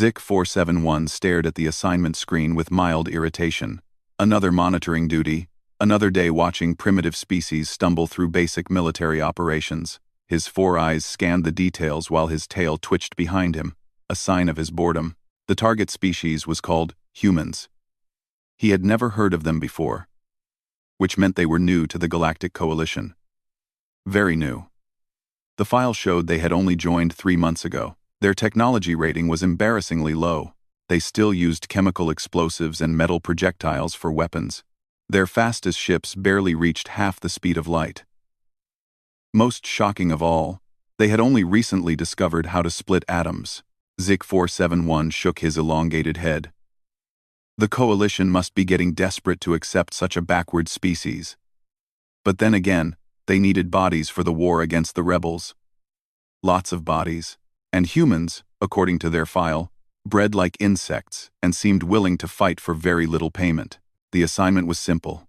Zik-471 stared at the assignment screen with mild irritation. Another monitoring duty, another day watching primitive species stumble through basic military operations. His four eyes scanned the details while his tail twitched behind him, a sign of his boredom. The target species was called humans. He had never heard of them before, which meant they were new to the Galactic Coalition. Very new. The file showed they had only joined 3 months ago. Their technology rating was embarrassingly low. They still used chemical explosives and metal projectiles for weapons. Their fastest ships barely reached half the speed of light. Most shocking of all, they had only recently discovered how to split atoms. Zik-471 shook his elongated head. The Coalition must be getting desperate to accept such a backward species. But then again, they needed bodies for the war against the rebels. Lots of bodies. And humans, according to their file, bred like insects and seemed willing to fight for very little payment. The assignment was simple.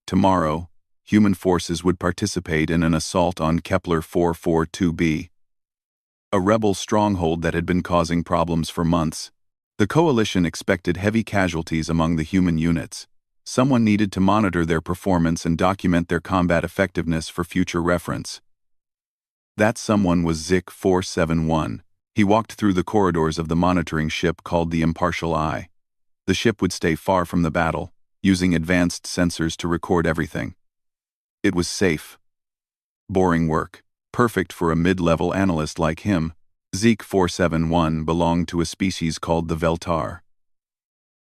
Tomorrow, human forces would participate in an assault on Kepler 442b, a rebel stronghold that had been causing problems for months. The Coalition expected heavy casualties among the human units. Someone needed to monitor their performance and document their combat effectiveness for future reference. That someone was Zik-471. He walked through the corridors of the monitoring ship called the Impartial Eye. The ship would stay far from the battle, using advanced sensors to record everything. It was safe. Boring work, perfect for a mid-level analyst like him. Zik-471 belonged to a species called the Veltar.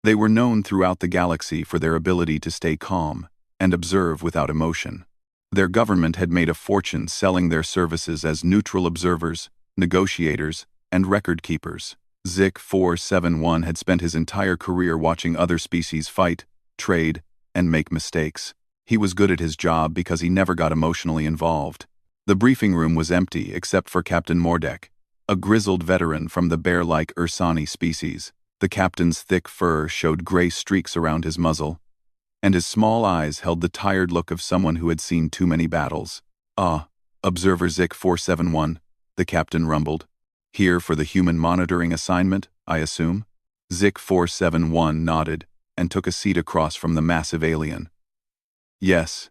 They were known throughout the galaxy for their ability to stay calm and observe without emotion. Their government had made a fortune selling their services as neutral observers, negotiators, and record keepers. Zik-471 had spent his entire career watching other species fight, trade, and make mistakes. He was good at his job because he never got emotionally involved. The briefing room was empty except for Captain Mordek, a grizzled veteran from the bear-like Ursani species. The captain's thick fur showed gray streaks around his muzzle, and his small eyes held the tired look of someone who had seen too many battles. "Ah, Observer Zik-471, the captain rumbled. "Here for the human monitoring assignment, I assume?" Zik-471 nodded and took a seat across from the massive alien. "Yes,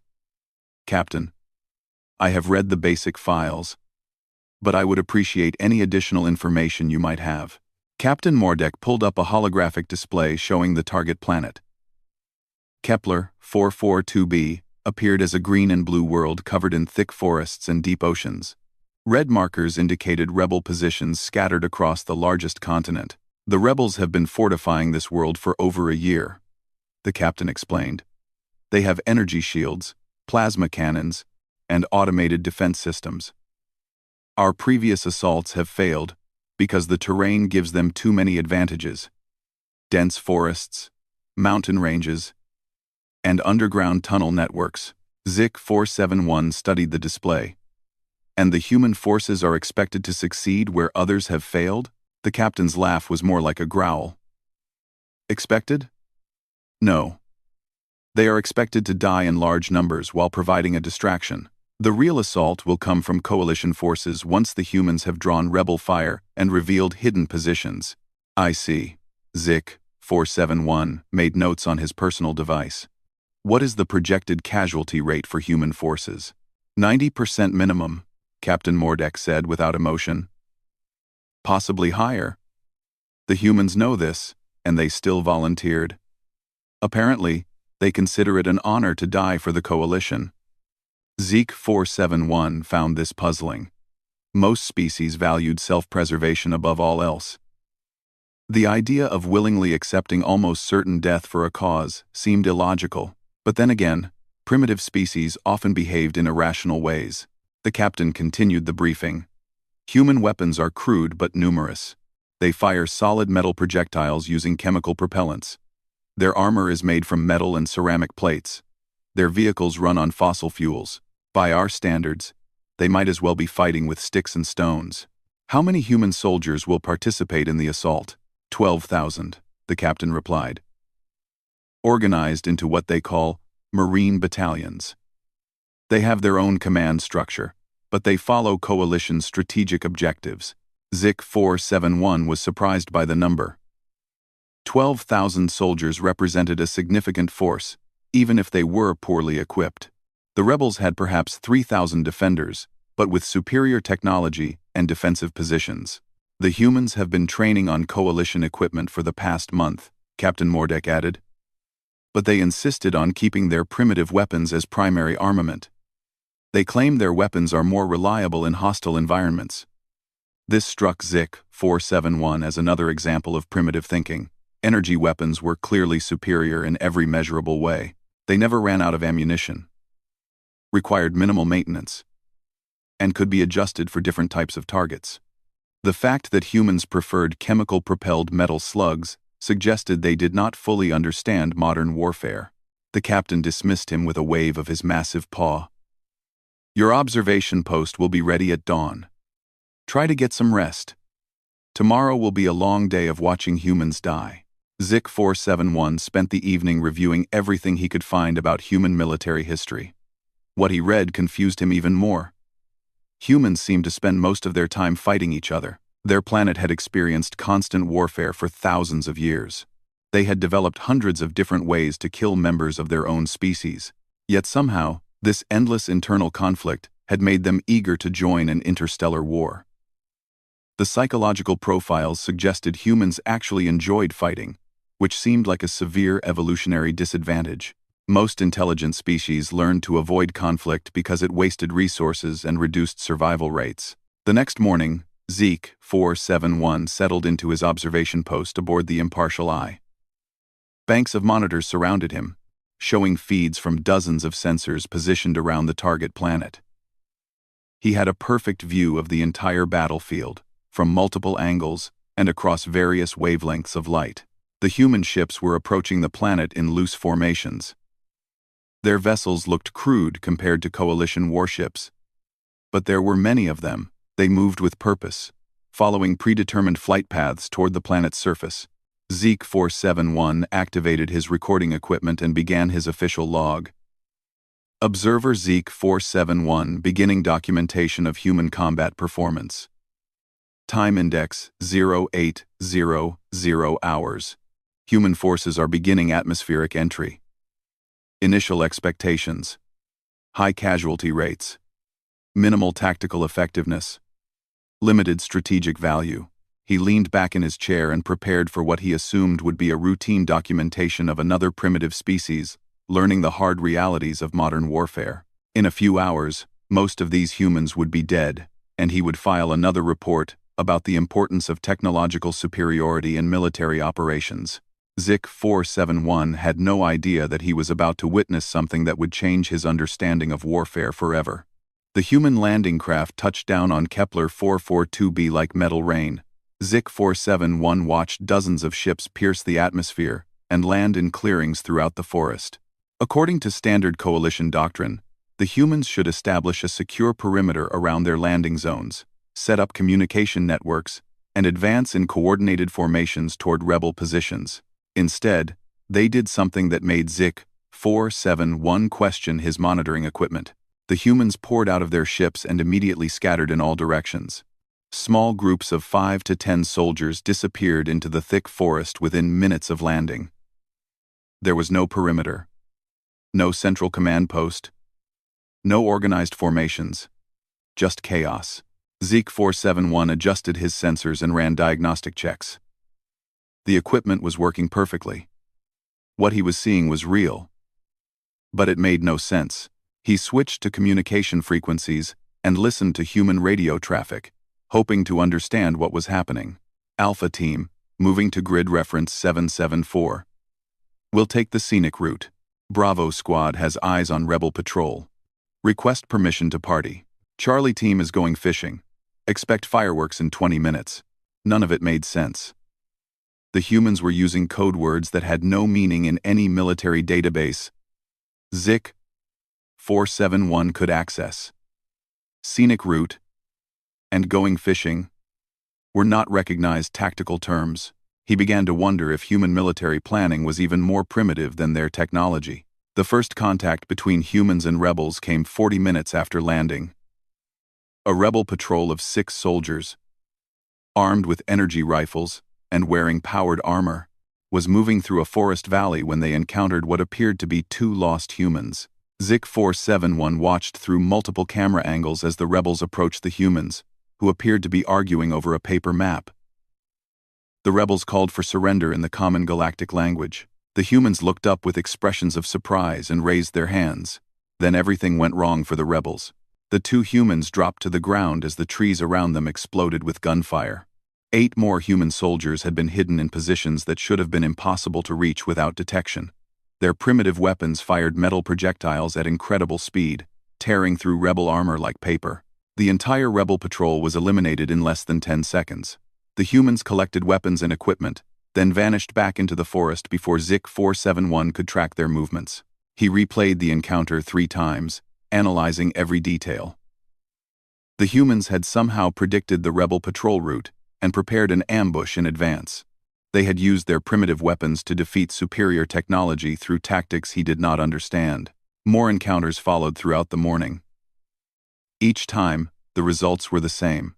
Captain. I have read the basic files, but I would appreciate any additional information you might have." Captain Mordek pulled up a holographic display showing the target planet. Kepler 442b appeared as a green and blue world covered in thick forests and deep oceans. Red markers indicated rebel positions scattered across the largest continent. "The rebels have been fortifying this world for over a year," the captain explained. "They have energy shields, plasma cannons, and automated defense systems. Our previous assaults have failed because the terrain gives them too many advantages. Dense forests, mountain ranges, and underground tunnel networks." Zik-471 studied the display. "And the human forces are expected to succeed where others have failed?" The captain's laugh was more like a growl. "Expected? No. They are expected to die in large numbers while providing a distraction. The real assault will come from coalition forces once the humans have drawn rebel fire and revealed hidden positions." "I see." Zik-471 made notes on his personal device. "What is the projected casualty rate for human forces?" 90% minimum, Captain Mordek said without emotion. "Possibly higher. The humans know this, and they still volunteered. Apparently, they consider it an honor to die for the coalition." Zik-471 found this puzzling. Most species valued self-preservation above all else. The idea of willingly accepting almost certain death for a cause seemed illogical. But then again, primitive species often behaved in irrational ways. The captain continued the briefing. "Human weapons are crude but numerous. They fire solid metal projectiles using chemical propellants. Their armor is made from metal and ceramic plates. Their vehicles run on fossil fuels. By our standards, they might as well be fighting with sticks and stones." "How many human soldiers will participate in the assault?" 12,000, the captain replied. "Organized into what they call Marine battalions. They have their own command structure, but they follow coalition strategic objectives. Zik 471 was surprised by the number. 12,000 soldiers represented a significant force, even if they were poorly equipped. The rebels had perhaps 3,000 defenders, but with superior technology and defensive positions. The humans have been training on coalition equipment for the past month, Captain Mordek added. But they insisted on keeping their primitive weapons as primary armament. They claim their weapons are more reliable in hostile environments. This struck Zik 471 as another example of primitive thinking. Energy weapons were clearly superior in every measurable way. They never ran out of ammunition, required minimal maintenance, and could be adjusted for different types of targets. The fact that humans preferred chemical-propelled metal slugs suggested they did not fully understand modern warfare. The captain dismissed him with a wave of his massive paw. Your observation post will be ready at dawn. Try to get some rest. Tomorrow will be a long day of watching humans die. Zik 471 spent the evening reviewing everything he could find about human military history. What he read confused him even more. Humans seemed to spend most of their time fighting each other. Their planet had experienced constant warfare for thousands of years. They had developed hundreds of different ways to kill members of their own species. Yet somehow, this endless internal conflict had made them eager to join an interstellar war. The psychological profiles suggested humans actually enjoyed fighting, which seemed like a severe evolutionary disadvantage. Most intelligent species learned to avoid conflict because it wasted resources and reduced survival rates. The next morning, Zik 471 settled into his observation post aboard the Impartial Eye. Banks of monitors surrounded him, showing feeds from dozens of sensors positioned around the target planet. He had a perfect view of the entire battlefield, from multiple angles and across various wavelengths of light. The human ships were approaching the planet in loose formations. Their vessels looked crude compared to coalition warships. But there were many of them. They moved with purpose, following predetermined flight paths toward the planet's surface. Zik 471 activated his recording equipment and began his official log. Observer Zik 471 beginning documentation of human combat performance. Time index 0800 hours. Human forces are beginning atmospheric entry. Initial expectations. High casualty rates. Minimal tactical effectiveness. Limited strategic value. He leaned back in his chair and prepared for what he assumed would be a routine documentation of another primitive species, learning the hard realities of modern warfare. In a few hours, most of these humans would be dead, and he would file another report about the importance of technological superiority in military operations. Zik 471 had no idea that he was about to witness something that would change his understanding of warfare forever. The human landing craft touched down on Kepler 442b like metal rain. Zik 471 watched dozens of ships pierce the atmosphere and land in clearings throughout the forest. According to standard coalition doctrine, the humans should establish a secure perimeter around their landing zones, set up communication networks, and advance in coordinated formations toward rebel positions. Instead, they did something that made Zik 471 question his monitoring equipment. The humans poured out of their ships and immediately scattered in all directions. Small groups of 5 to 10 soldiers disappeared into the thick forest within minutes of landing. There was no perimeter, no central command post, no organized formations, just chaos. Zik 471 adjusted his sensors and ran diagnostic checks. The equipment was working perfectly. What he was seeing was real. But it made no sense. He switched to communication frequencies and listened to human radio traffic, hoping to understand what was happening. Alpha Team, moving to grid reference 774. We'll take the scenic route. Bravo Squad has eyes on Rebel Patrol. Request permission to party. Charlie Team is going fishing. Expect fireworks in 20 minutes. None of it made sense. The humans were using code words that had no meaning in any military database Zik 471 could access. Scenic route and going fishing were not recognized tactical terms. He began to wonder if human military planning was even more primitive than their technology. The first contact between humans and rebels came 40 minutes after landing. A rebel patrol of 6 soldiers, armed with energy rifles and wearing powered armor, was moving through a forest valley when they encountered what appeared to be two lost humans. Zik-471 watched through multiple camera angles as the rebels approached the humans, who appeared to be arguing over a paper map. The rebels called for surrender in the common galactic language. The humans looked up with expressions of surprise and raised their hands. Then everything went wrong for the rebels. The two humans dropped to the ground as the trees around them exploded with gunfire. 8 more human soldiers had been hidden in positions that should have been impossible to reach without detection. Their primitive weapons fired metal projectiles at incredible speed, tearing through rebel armor like paper. The entire rebel patrol was eliminated in less than 10 seconds. The humans collected weapons and equipment, then vanished back into the forest before Zik-471 could track their movements. He replayed the encounter 3 times, analyzing every detail. The humans had somehow predicted the rebel patrol route and prepared an ambush in advance. They had used their primitive weapons to defeat superior technology through tactics he did not understand. More encounters followed throughout the morning. Each time, the results were the same.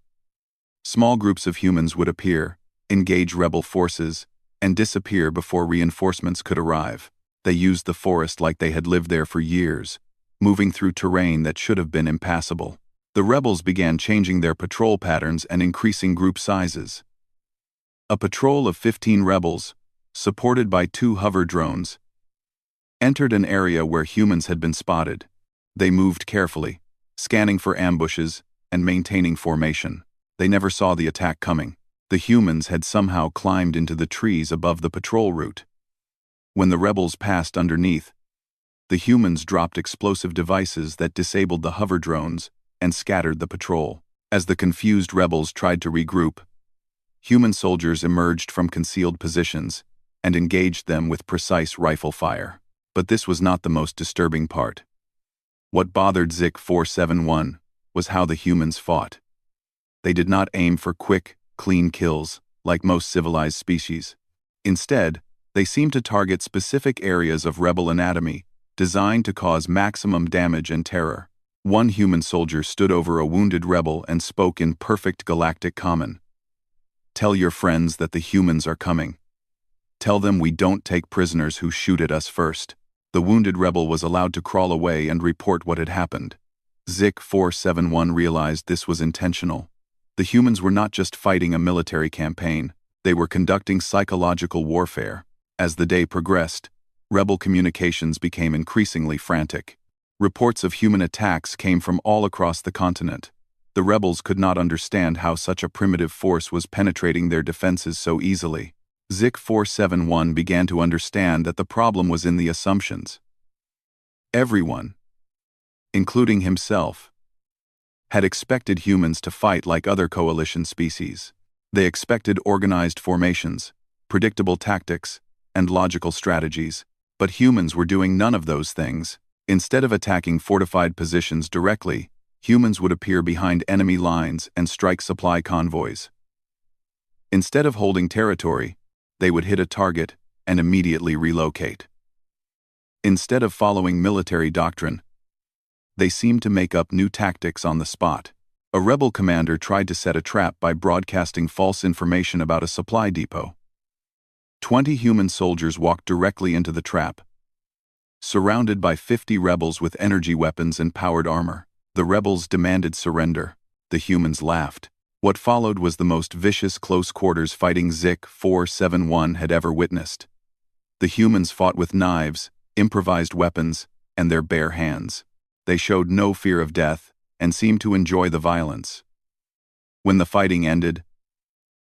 Small groups of humans would appear, engage rebel forces, and disappear before reinforcements could arrive. They used the forest like they had lived there for years, moving through terrain that should have been impassable. The rebels began changing their patrol patterns and increasing group sizes. A patrol of 15 rebels, supported by 2 hover drones, entered an area where humans had been spotted. They moved carefully, scanning for ambushes and maintaining formation. They never saw the attack coming. The humans had somehow climbed into the trees above the patrol route. When the rebels passed underneath, the humans dropped explosive devices that disabled the hover drones and scattered the patrol. As the confused rebels tried to regroup, human soldiers emerged from concealed positions and engaged them with precise rifle fire. But this was not the most disturbing part. What bothered Zik-471 was how the humans fought. They did not aim for quick, clean kills like most civilized species. Instead, they seemed to target specific areas of rebel anatomy designed to cause maximum damage and terror. One human soldier stood over a wounded rebel and spoke in perfect galactic common. "Tell your friends that the humans are coming. Tell them we don't take prisoners who shoot at us first." The wounded rebel was allowed to crawl away and report what had happened. Zik-471 realized this was intentional. The humans were not just fighting a military campaign, they were conducting psychological warfare. As the day progressed, rebel communications became increasingly frantic. Reports of human attacks came from all across the continent. The rebels could not understand how such a primitive force was penetrating their defenses so easily. Zik-471 began to understand that the problem was in the assumptions. Everyone, including himself, had expected humans to fight like other coalition species. They expected organized formations, predictable tactics, and logical strategies, but humans were doing none of those things. Instead of attacking fortified positions directly, humans would appear behind enemy lines and strike supply convoys. Instead of holding territory, they would hit a target and immediately relocate. Instead of following military doctrine, they seemed to make up new tactics on the spot. A rebel commander tried to set a trap by broadcasting false information about a supply depot. 20 human soldiers walked directly into the trap. Surrounded by 50 rebels with energy weapons and powered armor, the rebels demanded surrender. The humans laughed. What followed was the most vicious close-quarters fighting Zik-471 had ever witnessed. The humans fought with knives, improvised weapons, and their bare hands. They showed no fear of death and seemed to enjoy the violence. When the fighting ended,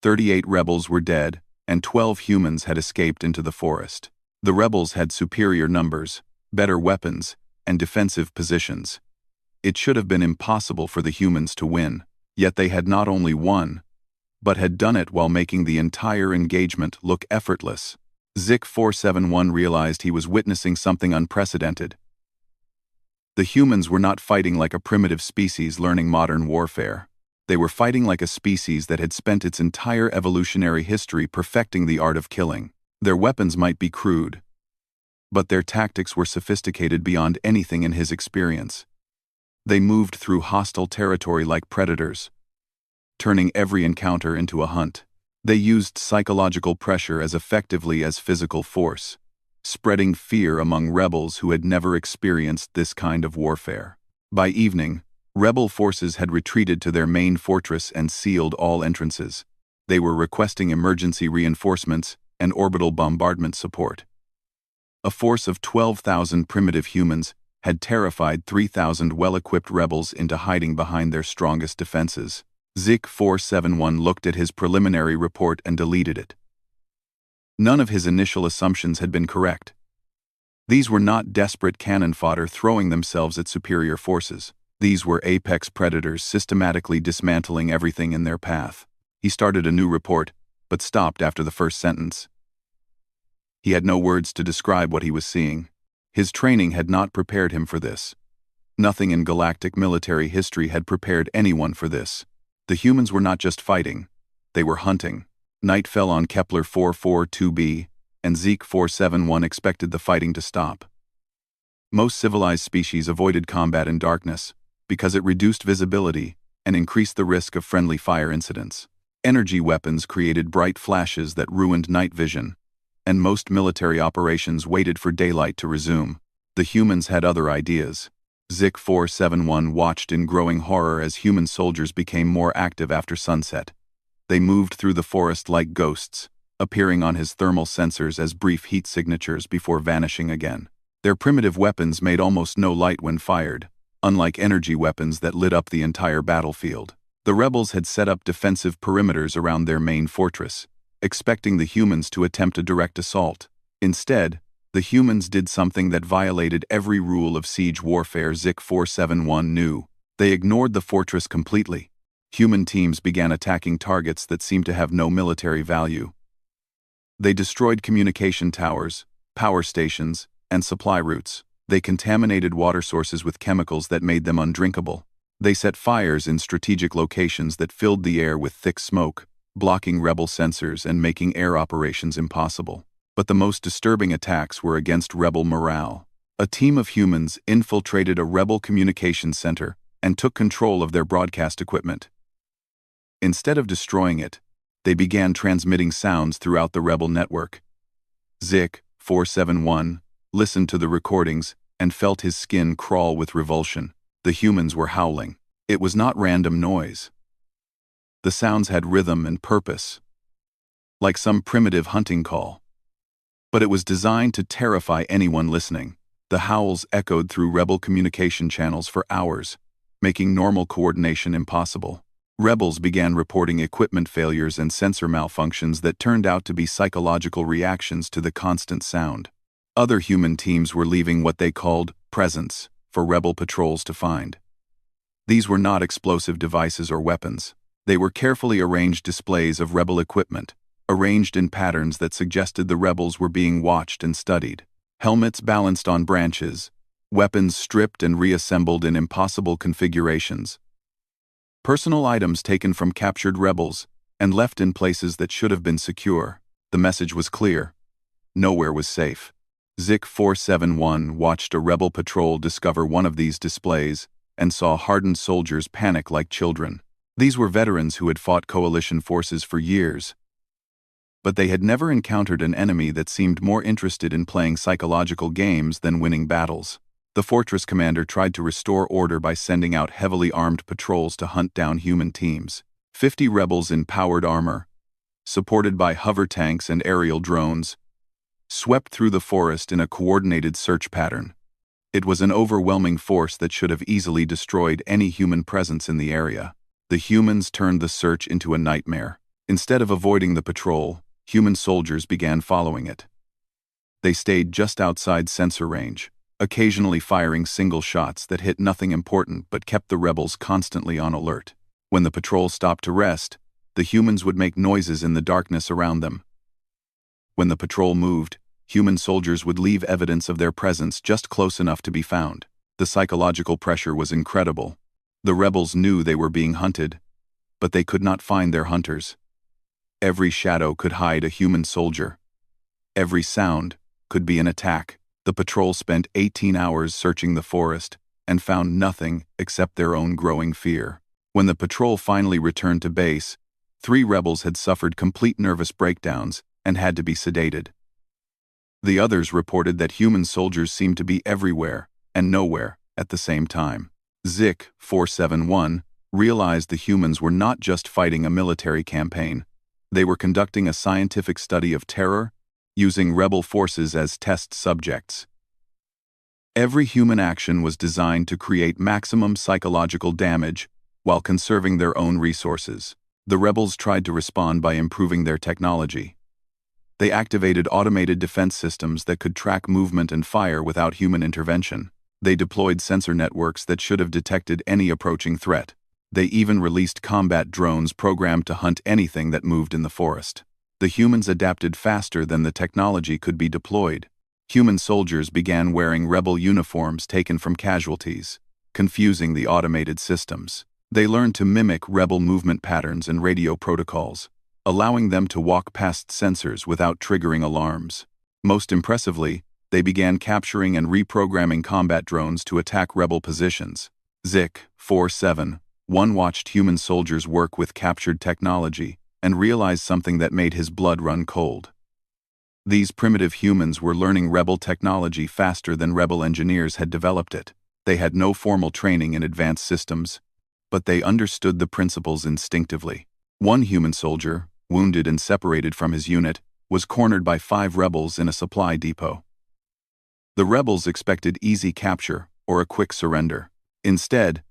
38 rebels were dead and 12 humans had escaped into the forest. The rebels had superior numbers, better weapons, and defensive positions. It should have been impossible for the humans to win, yet they had not only won, but had done it while making the entire engagement look effortless. Zik-471 realized he was witnessing something unprecedented. The humans were not fighting like a primitive species learning modern warfare. They were fighting like a species that had spent its entire evolutionary history perfecting the art of killing. Their weapons might be crude, but their tactics were sophisticated beyond anything in his experience. They moved through hostile territory like predators, turning every encounter into a hunt. They used psychological pressure as effectively as physical force, spreading fear among rebels who had never experienced this kind of warfare. By evening, rebel forces had retreated to their main fortress and sealed all entrances. They were requesting emergency reinforcements and orbital bombardment support. A force of 12,000 primitive humans had terrified 3,000 well-equipped rebels into hiding behind their strongest defenses. Zik-471 looked at his preliminary report and deleted it. None of his initial assumptions had been correct. These were not desperate cannon fodder throwing themselves at superior forces. These were apex predators systematically dismantling everything in their path. He started a new report, but stopped after the first sentence. He had no words to describe what he was seeing. His training had not prepared him for this. Nothing in galactic military history had prepared anyone for this. The humans were not just fighting, they were hunting. Night fell on Kepler 442b, and Zeke-471 expected the fighting to stop. Most civilized species avoided combat in darkness because it reduced visibility and increased the risk of friendly fire incidents. Energy weapons created bright flashes that ruined night vision, and most military operations waited for daylight to resume. The humans had other ideas. Zik-471 watched in growing horror as human soldiers became more active after sunset. They moved through the forest like ghosts, appearing on his thermal sensors as brief heat signatures before vanishing again. Their primitive weapons made almost no light when fired, unlike energy weapons that lit up the entire battlefield. The rebels had set up defensive perimeters around their main fortress, expecting the humans to attempt a direct assault. Instead, the humans did something that violated every rule of siege warfare Zik-471 knew. They ignored the fortress completely. Human teams began attacking targets that seemed to have no military value. They destroyed communication towers, power stations, and supply routes. They contaminated water sources with chemicals that made them undrinkable. They set fires in strategic locations that filled the air with thick smoke, blocking rebel sensors and making air operations impossible. But the most disturbing attacks were against rebel morale. A team of humans infiltrated a rebel communications center and took control of their broadcast equipment. Instead of destroying it, they began transmitting sounds throughout the rebel network. Zik-471 listened to the recordings and felt his skin crawl with revulsion. The humans were howling. It was not random noise. The sounds had rhythm and purpose, like some primitive hunting call. But it was designed to terrify anyone listening. The howls echoed through rebel communication channels for hours, making normal coordination impossible. Rebels began reporting equipment failures and sensor malfunctions that turned out to be psychological reactions to the constant sound. Other human teams were leaving what they called presents for rebel patrols to find. These were not explosive devices or weapons. They were carefully arranged displays of rebel equipment, arranged in patterns that suggested the rebels were being watched and studied. Helmets balanced on branches, weapons stripped and reassembled in impossible configurations. Personal items taken from captured rebels and left in places that should have been secure. The message was clear. Nowhere was safe. Zik-471 watched a rebel patrol discover one of these displays and saw hardened soldiers panic like children. These were veterans who had fought coalition forces for years, but they had never encountered an enemy that seemed more interested in playing psychological games than winning battles. The fortress commander tried to restore order by sending out heavily armed patrols to hunt down human teams. 50 rebels in powered armor, supported by hover tanks and aerial drones, swept through the forest in a coordinated search pattern. It was an overwhelming force that should have easily destroyed any human presence in the area. The humans turned the search into a nightmare. Instead of avoiding the patrol, human soldiers began following it. They stayed just outside sensor range, occasionally firing single shots that hit nothing important but kept the rebels constantly on alert. When the patrol stopped to rest, the humans would make noises in the darkness around them. When the patrol moved, human soldiers would leave evidence of their presence just close enough to be found. The psychological pressure was incredible. The rebels knew they were being hunted, but they could not find their hunters. Every shadow could hide a human soldier. Every sound could be an attack. The patrol spent 18 hours searching the forest and found nothing except their own growing fear. When the patrol finally returned to base, 3 rebels had suffered complete nervous breakdowns and had to be sedated. The others reported that human soldiers seemed to be everywhere and nowhere at the same time. Zik 471 realized the humans were not just fighting a military campaign. They were conducting a scientific study of terror, using rebel forces as test subjects. Every human action was designed to create maximum psychological damage while conserving their own resources. The rebels tried to respond by improving their technology. They activated automated defense systems that could track movement and fire without human intervention. They deployed sensor networks that should have detected any approaching threat. They even released combat drones programmed to hunt anything that moved in the forest. The humans adapted faster than the technology could be deployed. Human soldiers began wearing rebel uniforms taken from casualties, confusing the automated systems. They learned to mimic rebel movement patterns and radio protocols, allowing them to walk past sensors without triggering alarms. Most impressively, they began capturing and reprogramming combat drones to attack rebel positions. Zik 471 watched human soldiers work with captured technology and realized something that made his blood run cold. These primitive humans were learning rebel technology faster than rebel engineers had developed it. They had no formal training in advanced systems, but they understood the principles instinctively. One human soldier, wounded and separated from his unit, was cornered by 5 rebels in a supply depot. The rebels expected easy capture or a quick surrender. Instead,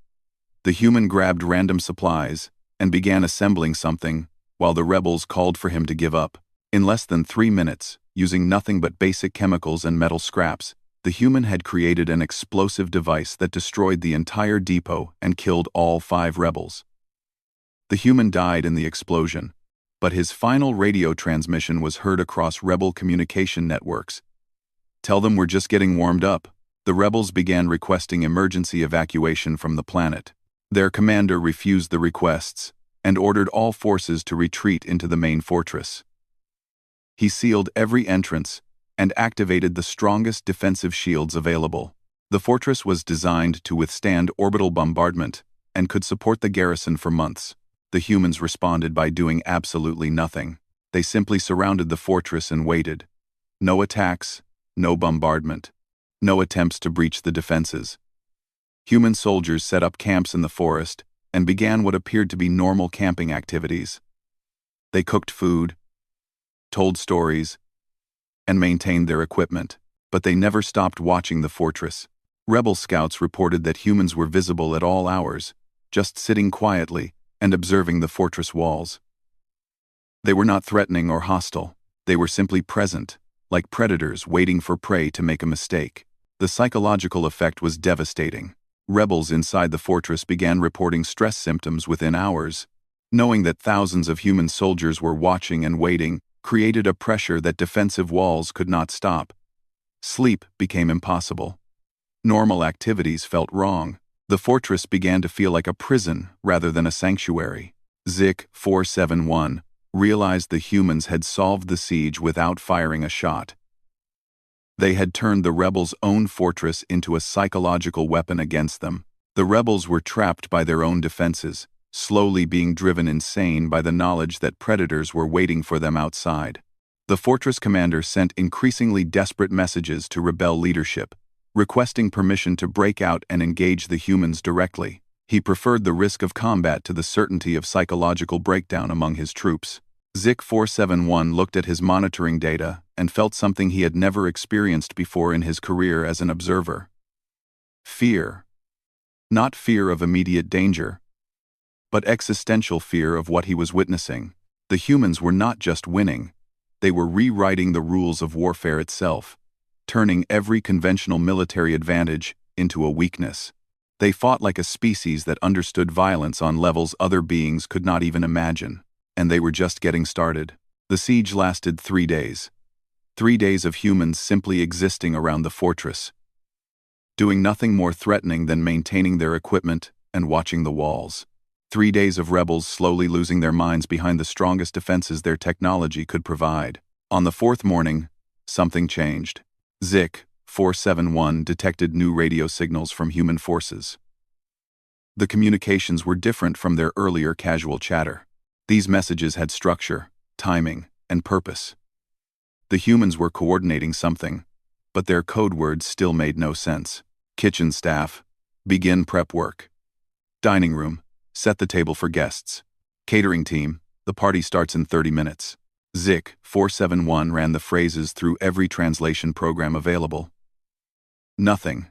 the human grabbed random supplies and began assembling something while the rebels called for him to give up. In less than 3 minutes, using nothing but basic chemicals and metal scraps, the human had created an explosive device that destroyed the entire depot and killed all 5 rebels. The human died in the explosion, but his final radio transmission was heard across rebel communication networks. "Tell them we're just getting warmed up." The rebels began requesting emergency evacuation from the planet. Their commander refused the requests and ordered all forces to retreat into the main fortress. He sealed every entrance and activated the strongest defensive shields available. The fortress was designed to withstand orbital bombardment and could support the garrison for months. The humans responded by doing absolutely nothing. They simply surrounded the fortress and waited. No attacks, no bombardment, no attempts to breach the defenses. Human soldiers set up camps in the forest and began what appeared to be normal camping activities. They cooked food, told stories, and maintained their equipment, but they never stopped watching the fortress. Rebel scouts reported that humans were visible at all hours, just sitting quietly and observing the fortress walls. They were not threatening or hostile. They were simply present, like predators waiting for prey to make a mistake. The psychological effect was devastating. Rebels inside the fortress began reporting stress symptoms within hours. Knowing that thousands of human soldiers were watching and waiting created a pressure that defensive walls could not stop. Sleep became impossible. Normal activities felt wrong. The fortress began to feel like a prison rather than a sanctuary. Zik 471 realized the humans had solved the siege without firing a shot. They had turned the rebels' own fortress into a psychological weapon against them. The rebels were trapped by their own defenses, slowly being driven insane by the knowledge that predators were waiting for them outside. The fortress commander sent increasingly desperate messages to rebel leadership, requesting permission to break out and engage the humans directly. He preferred the risk of combat to the certainty of psychological breakdown among his troops. Zik 471 looked at his monitoring data and felt something he had never experienced before in his career as an observer. Fear. Not fear of immediate danger, but existential fear of what he was witnessing. The humans were not just winning, they were rewriting the rules of warfare itself, turning every conventional military advantage into a weakness. They fought like a species that understood violence on levels other beings could not even imagine, and they were just getting started. The siege lasted 3 days. 3 days of humans simply existing around the fortress, doing nothing more threatening than maintaining their equipment and watching the walls. 3 days of rebels slowly losing their minds behind the strongest defenses their technology could provide. On the 4th morning, something changed. Zik 471 detected new radio signals from human forces. The communications were different from their earlier casual chatter. These messages had structure, timing, and purpose. The humans were coordinating something, but their code words still made no sense. Kitchen staff, begin prep work. Dining room, set the table for guests. Catering team, the party starts in 30 minutes. Zik 471 ran the phrases through every translation program available. Nothing.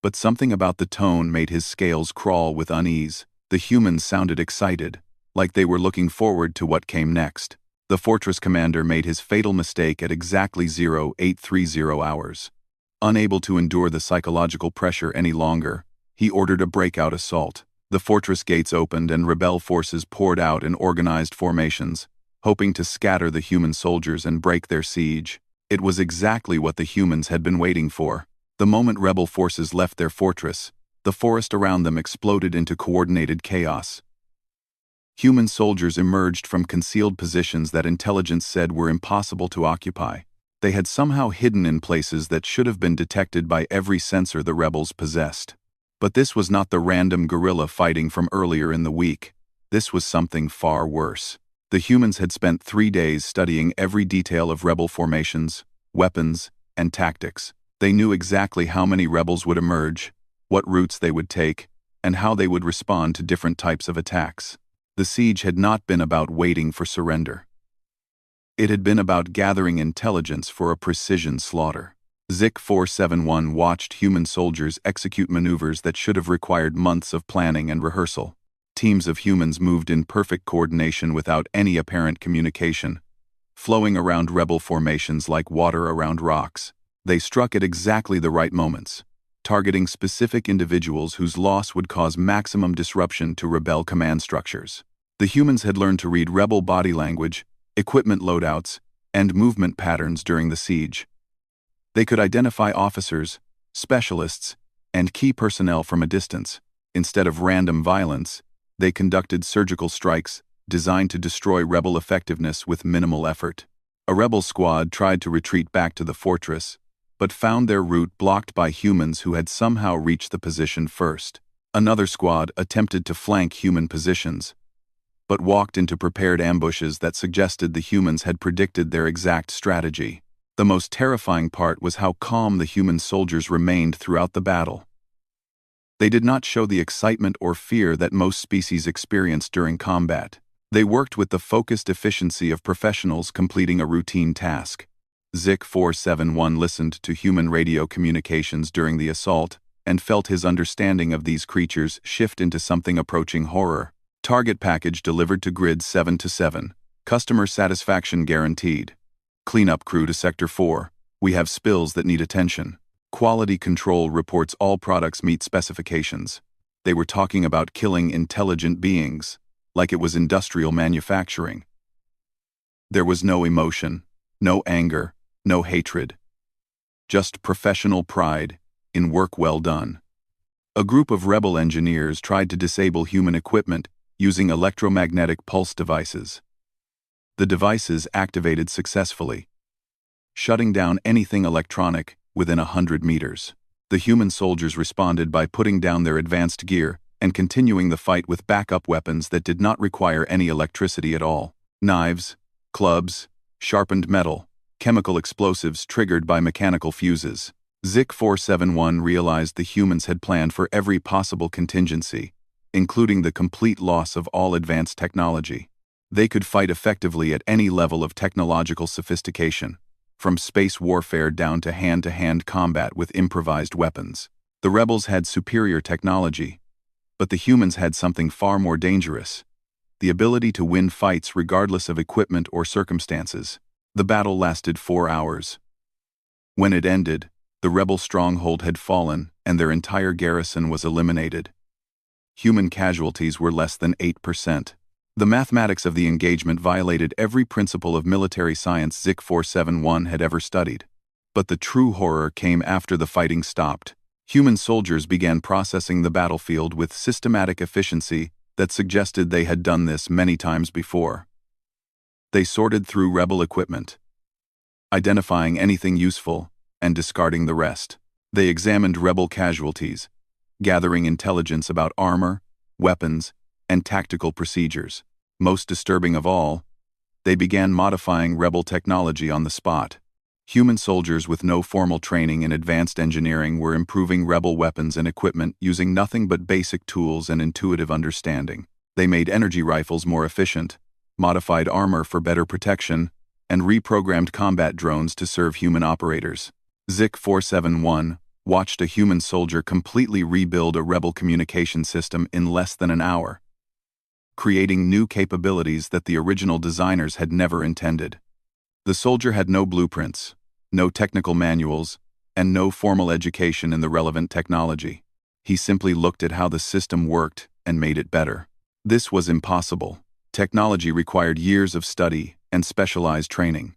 But something about the tone made his scales crawl with unease. The humans sounded excited, like they were looking forward to what came next. The fortress commander made his fatal mistake at exactly 0830 hours. Unable to endure the psychological pressure any longer, he ordered a breakout assault. The fortress gates opened and rebel forces poured out in organized formations, hoping to scatter the human soldiers and break their siege. It was exactly what the humans had been waiting for. The moment rebel forces left their fortress, the forest around them exploded into coordinated chaos. Human soldiers emerged from concealed positions that intelligence said were impossible to occupy. They had somehow hidden in places that should have been detected by every sensor the rebels possessed. But this was not the random guerrilla fighting from earlier in the week. This was something far worse. The humans had spent 3 days studying every detail of rebel formations, weapons, and tactics. They knew exactly how many rebels would emerge, what routes they would take, and how they would respond to different types of attacks. The siege had not been about waiting for surrender. It had been about gathering intelligence for a precision slaughter. Zik 471 watched human soldiers execute maneuvers that should have required months of planning and rehearsal. Teams of humans moved in perfect coordination without any apparent communication, flowing around rebel formations like water around rocks. They struck at exactly the right moments, targeting specific individuals whose loss would cause maximum disruption to rebel command structures. The humans had learned to read rebel body language, equipment loadouts, and movement patterns during the siege. They could identify officers, specialists, and key personnel from a distance. Instead of random violence, they conducted surgical strikes designed to destroy rebel effectiveness with minimal effort. A rebel squad tried to retreat back to the fortress, but found their route blocked by humans who had somehow reached the position first. Another squad attempted to flank human positions, but walked into prepared ambushes that suggested the humans had predicted their exact strategy. The most terrifying part was how calm the human soldiers remained throughout the battle. They did not show the excitement or fear that most species experience during combat. They worked with the focused efficiency of professionals completing a routine task. Zik 471 listened to human radio communications during the assault and felt his understanding of these creatures shift into something approaching horror. Target package delivered to grid 7-7. Customer satisfaction guaranteed. Cleanup crew to Sector 4. We have spills that need attention. Quality control reports all products meet specifications. They were talking about killing intelligent beings, like it was industrial manufacturing. There was no emotion, no anger, no hatred. Just professional pride in work well done. A group of rebel engineers tried to disable human equipment using electromagnetic pulse devices. The devices activated successfully, shutting down anything electronic within 100 meters. The human soldiers responded by putting down their advanced gear and continuing the fight with backup weapons that did not require any electricity at all. Knives, clubs, sharpened metal, chemical explosives triggered by mechanical fuses. Zik 471 realized the humans had planned for every possible contingency, including the complete loss of all advanced technology. They could fight effectively at any level of technological sophistication, from space warfare down to hand-to-hand combat with improvised weapons. The rebels had superior technology, but the humans had something far more dangerous: the ability to win fights regardless of equipment or circumstances. The battle lasted 4 hours. When it ended, the rebel stronghold had fallen and their entire garrison was eliminated. Human casualties were less than 8%. The mathematics of the engagement violated every principle of military science Zik 471 had ever studied. But the true horror came after the fighting stopped. Human soldiers began processing the battlefield with systematic efficiency that suggested they had done this many times before. They sorted through rebel equipment, identifying anything useful and discarding the rest. They examined rebel casualties, gathering intelligence about armor, weapons, and tactical procedures. Most disturbing of all, they began modifying rebel technology on the spot. Human soldiers with no formal training in advanced engineering were improving rebel weapons and equipment using nothing but basic tools and intuitive understanding. They made energy rifles more efficient, modified armor for better protection, and reprogrammed combat drones to serve human operators. Zik-471 watched a human soldier completely rebuild a rebel communication system in less than an hour, creating new capabilities that the original designers had never intended. The soldier had no blueprints, no technical manuals, and no formal education in the relevant technology. He simply looked at how the system worked and made it better. This was impossible. Technology required years of study and specialized training.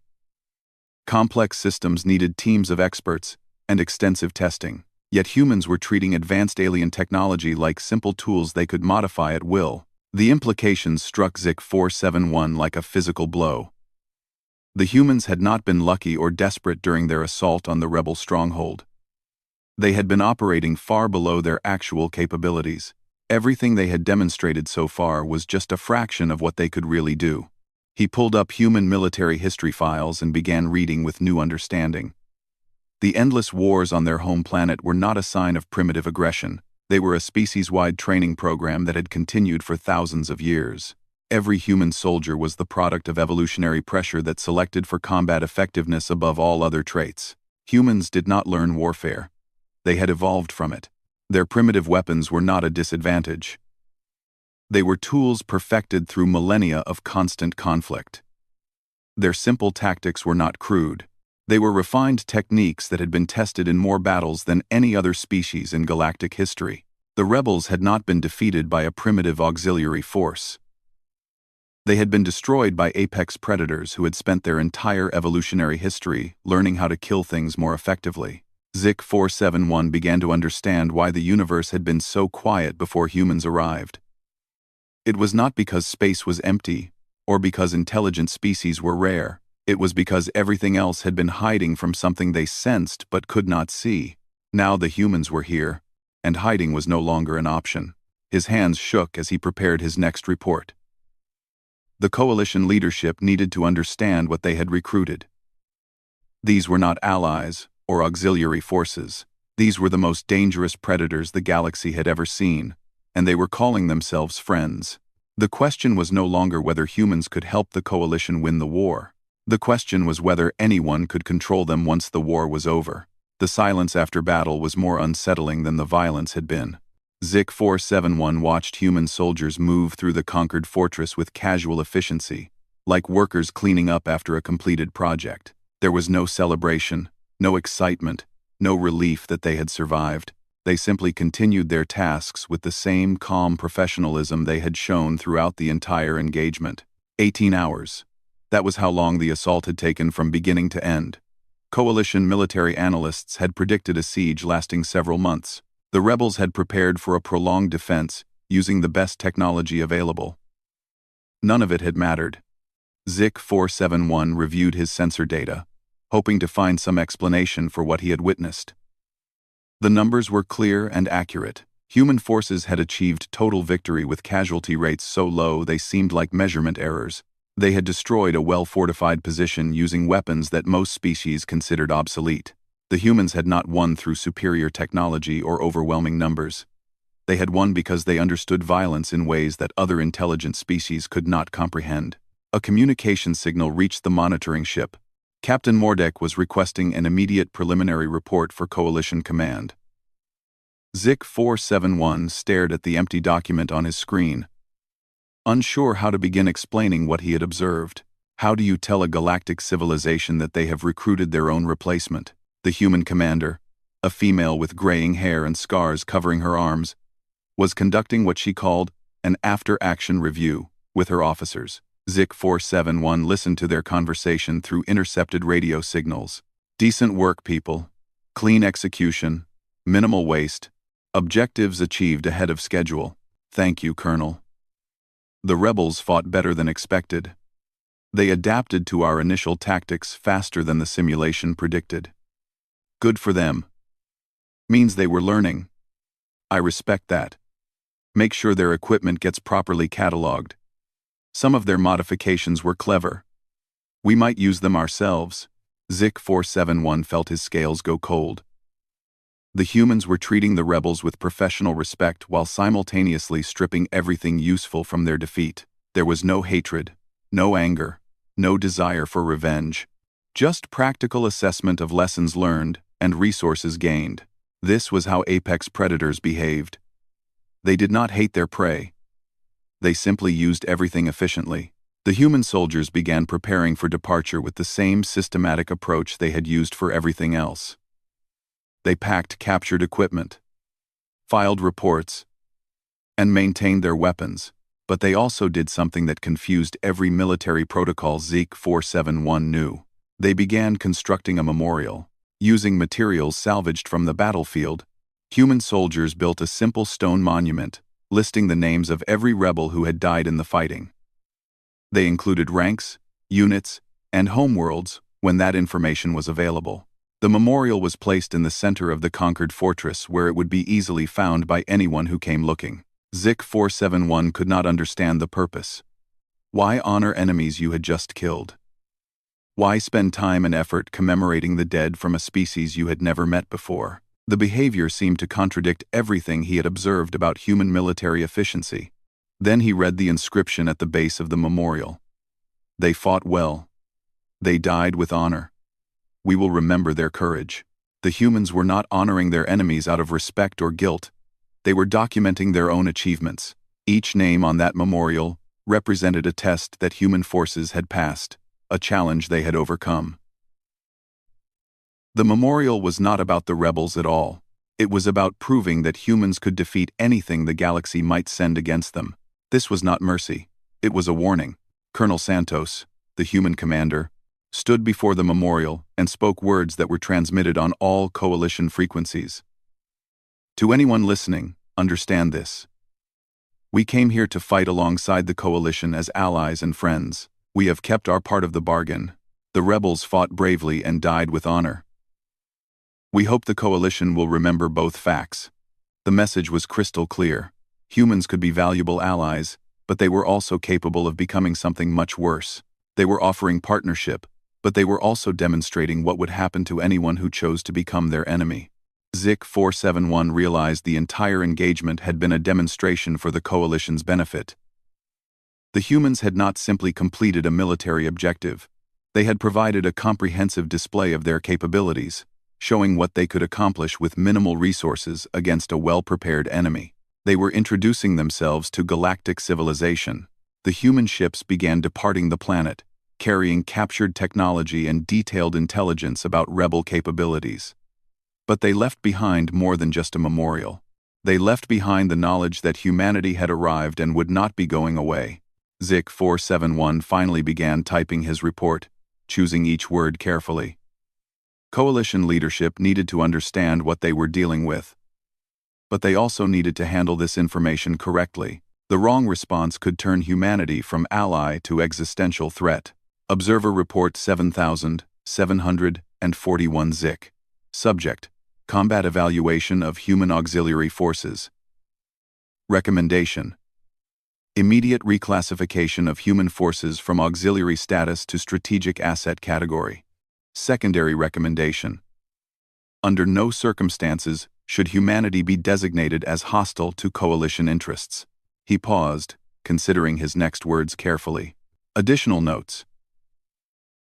Complex systems needed teams of experts and extensive testing. Yet humans were treating advanced alien technology like simple tools they could modify at will. The implications struck Zik-471 like a physical blow. The humans had not been lucky or desperate during their assault on the rebel stronghold. They had been operating far below their actual capabilities. Everything they had demonstrated so far was just a fraction of what they could really do. He pulled up human military history files and began reading with new understanding. The endless wars on their home planet were not a sign of primitive aggression. They were a species-wide training program that had continued for thousands of years. Every human soldier was the product of evolutionary pressure that selected for combat effectiveness above all other traits. Humans did not learn warfare. They had evolved from it. Their primitive weapons were not a disadvantage. They were tools perfected through millennia of constant conflict. Their simple tactics were not crude. They were refined techniques that had been tested in more battles than any other species in galactic history. The rebels had not been defeated by a primitive auxiliary force. They had been destroyed by apex predators who had spent their entire evolutionary history learning how to kill things more effectively. Zik-471 began to understand why the universe had been so quiet before humans arrived. It was not because space was empty, or because intelligent species were rare. It was because everything else had been hiding from something they sensed but could not see. Now the humans were here, and hiding was no longer an option. His hands shook as he prepared his next report. The coalition leadership needed to understand what they had recruited. These were not allies or auxiliary forces. These were the most dangerous predators the galaxy had ever seen, and they were calling themselves friends. The question was no longer whether humans could help the coalition win the war. The question was whether anyone could control them once the war was over. The silence after battle was more unsettling than the violence had been. Zik-471 watched human soldiers move through the conquered fortress with casual efficiency, like workers cleaning up after a completed project. There was no celebration, no excitement, no relief that they had survived. They simply continued their tasks with the same calm professionalism they had shown throughout the entire engagement. 18 hours. That was how long the assault had taken from beginning to end. Coalition military analysts had predicted a siege lasting several months. The rebels had prepared for a prolonged defense using the best technology available. None of it had mattered. Zik-471 reviewed his sensor data, hoping to find some explanation for what he had witnessed. The numbers were clear and accurate. Human forces had achieved total victory with casualty rates so low they seemed like measurement errors. They had destroyed a well-fortified position using weapons that most species considered obsolete. The humans had not won through superior technology or overwhelming numbers. They had won because they understood violence in ways that other intelligent species could not comprehend. A communication signal reached the monitoring ship. Captain Mordek was requesting an immediate preliminary report for Coalition Command. Zik-471 stared at the empty document on his screen, unsure how to begin explaining what he had observed. How do you tell a galactic civilization that they have recruited their own replacement? The human commander, a female with graying hair and scars covering her arms, was conducting what she called an after-action review with her officers. Zik-471 listened to their conversation through intercepted radio signals. Decent work, people. Clean execution. Minimal waste. Objectives achieved ahead of schedule. Thank you, Colonel. The rebels fought better than expected. They adapted to our initial tactics faster than the simulation predicted. Good for them. Means they were learning. I respect that. Make sure their equipment gets properly cataloged. Some of their modifications were clever. We might use them ourselves. Zik-471 felt his scales go cold. The humans were treating the rebels with professional respect while simultaneously stripping everything useful from their defeat. There was no hatred, no anger, no desire for revenge. Just practical assessment of lessons learned and resources gained. This was how apex predators behaved. They did not hate their prey. They simply used everything efficiently. The human soldiers began preparing for departure with the same systematic approach they had used for everything else. They packed captured equipment, filed reports, and maintained their weapons, but they also did something that confused every military protocol Zik-471 knew. They began constructing a memorial. Using materials salvaged from the battlefield, human soldiers built a simple stone monument, listing the names of every rebel who had died in the fighting. They included ranks, units, and homeworlds when that information was available. The memorial was placed in the center of the conquered fortress where it would be easily found by anyone who came looking. Zik-471 could not understand the purpose. Why honor enemies you had just killed? Why spend time and effort commemorating the dead from a species you had never met before? The behavior seemed to contradict everything he had observed about human military efficiency. Then he read the inscription at the base of the memorial. They fought well. They died with honor. We will remember their courage. The humans were not honoring their enemies out of respect or guilt. They were documenting their own achievements. Each name on that memorial represented a test that human forces had passed, a challenge they had overcome. The memorial was not about the rebels at all. It was about proving that humans could defeat anything the galaxy might send against them. This was not mercy. It was a warning. Colonel Santos, the human commander, stood before the memorial and spoke words that were transmitted on all coalition frequencies. To anyone listening, understand this. We came here to fight alongside the coalition as allies and friends. We have kept our part of the bargain. The rebels fought bravely and died with honor. We hope the coalition will remember both facts. The message was crystal clear. Humans could be valuable allies, but they were also capable of becoming something much worse. They were offering partnership, but they were also demonstrating what would happen to anyone who chose to become their enemy. Zik-471 realized the entire engagement had been a demonstration for the coalition's benefit. The humans had not simply completed a military objective. They had provided a comprehensive display of their capabilities, showing what they could accomplish with minimal resources against a well-prepared enemy. They were introducing themselves to galactic civilization. The human ships began departing the planet, carrying captured technology and detailed intelligence about rebel capabilities. But they left behind more than just a memorial. They left behind the knowledge that humanity had arrived and would not be going away. Zik-471 finally began typing his report, choosing each word carefully. Coalition leadership needed to understand what they were dealing with. But they also needed to handle this information correctly. The wrong response could turn humanity from ally to existential threat. Observer Report 7741 Zik. Subject: Combat Evaluation of Human Auxiliary Forces. Recommendation: Immediate reclassification of human forces from auxiliary status to strategic asset category. Secondary recommendation: Under no circumstances should humanity be designated as hostile to coalition interests. He paused, considering his next words carefully. Additional notes: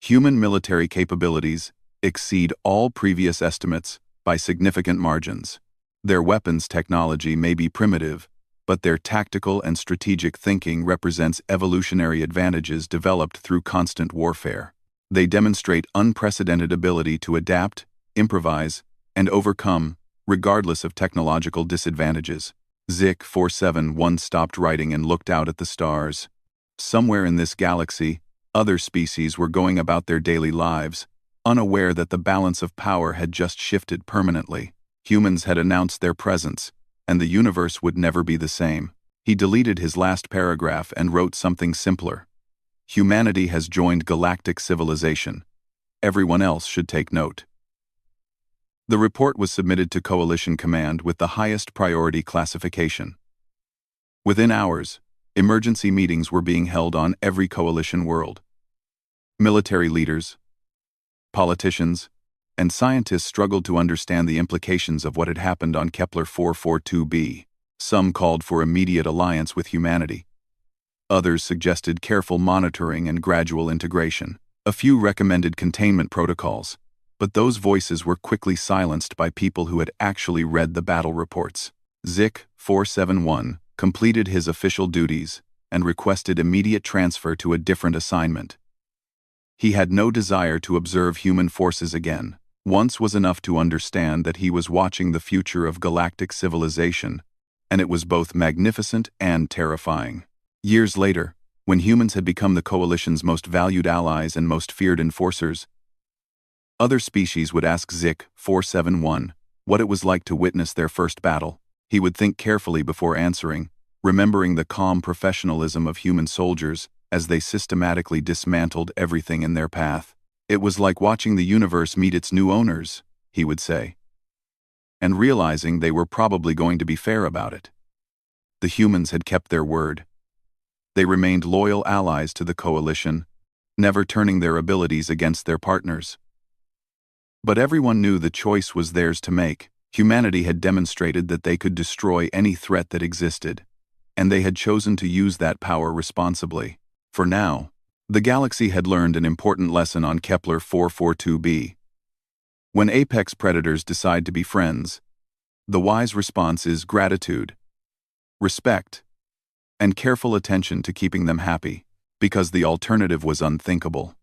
Human military capabilities exceed all previous estimates by significant margins. Their weapons technology may be primitive, but their tactical and strategic thinking represents evolutionary advantages developed through constant warfare. They demonstrate unprecedented ability to adapt, improvise, and overcome, regardless of technological disadvantages. Zik-471 stopped writing and looked out at the stars. Somewhere in this galaxy, other species were going about their daily lives, unaware that the balance of power had just shifted permanently. Humans had announced their presence, and the universe would never be the same. He deleted his last paragraph and wrote something simpler. Humanity has joined galactic civilization. Everyone else should take note. The report was submitted to Coalition Command with the highest priority classification. Within hours, emergency meetings were being held on every Coalition world. Military leaders, politicians, and scientists struggled to understand the implications of what had happened on Kepler 442b. Some called for immediate alliance with humanity. Others suggested careful monitoring and gradual integration. A few recommended containment protocols, but those voices were quickly silenced by people who had actually read the battle reports. Zik 471 completed his official duties and requested immediate transfer to a different assignment. He had no desire to observe human forces again. Once was enough to understand that he was watching the future of galactic civilization, and it was both magnificent and terrifying. Years later, when humans had become the Coalition's most valued allies and most feared enforcers, other species would ask Zik 471 what it was like to witness their first battle. He would think carefully before answering, remembering the calm professionalism of human soldiers as they systematically dismantled everything in their path. It was like watching the universe meet its new owners, he would say, and realizing they were probably going to be fair about it. The humans had kept their word. They remained loyal allies to the Coalition, never turning their abilities against their partners. But everyone knew the choice was theirs to make. Humanity had demonstrated that they could destroy any threat that existed, and they had chosen to use that power responsibly. For now, the galaxy had learned an important lesson on Kepler 442b. When apex predators decide to be friends, the wise response is gratitude, respect, and careful attention to keeping them happy, because the alternative was unthinkable.